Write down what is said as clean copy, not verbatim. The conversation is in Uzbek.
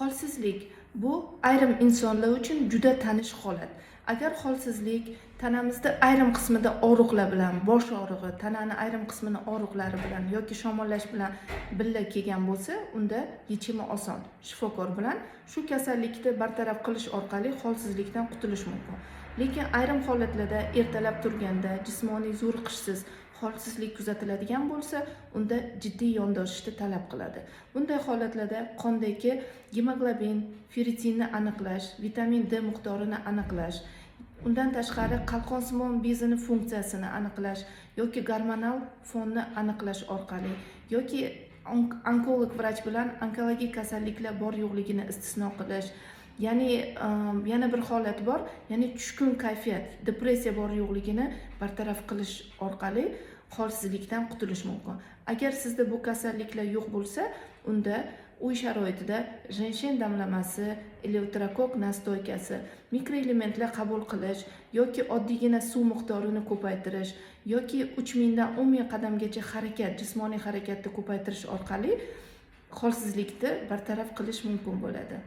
Holsizlik bu ayrim insonlar uchun juda tanish holat. Agar holsizlik tanamizda ayrim qismida og'riqlar bilan, bosh og'rig'i, tanani ayrim qismini og'riqlari bilan yoki shamollash bilan birga kelgan bo'lsa, unda yechimi oson. Shifokor bilan shu kasallikni bartaraf qilish orqali holsizlikdan qutulish mumkin. Lekin ayrim holatlarda ertalab turganda jismoniy zo'riqishsiz holsizlik kuzatiladigan bo'lsa, unda jiddiy yondoshishni talab qiladi. Bunday holatlarda qondagi gemoglobin, ferritinni aniqlash, vitamin D miqdorini aniqlash, undan tashqari qalqonsimon bezini funksiyasini aniqlash yoki gormonal fonni aniqlash orqali yoki onkolog vrach bilan onkologik kasalliklar bor yo'qligini istisno qilish, ya'ni yana bir holat bor, ya'ni tushkun kayfiyat, depressiya bor yo'qligini bartaraf qilish orqali holsizlikdan qutulish mumkin. Agar sizda bu kasalliklar yo'q bo'lsa, unda uy sharoitida jenshen damlamasi, elektrokok nastoykasi, mikroelementlar qabul qilish yoki oddiygina suv miqdorini ko'paytirish yoki 3000 dan 10000 qadamgacha harakat, jismoniy harakatni ko'paytirish orqali holsizlikni bartaraf qilish mumkin bo'ladi.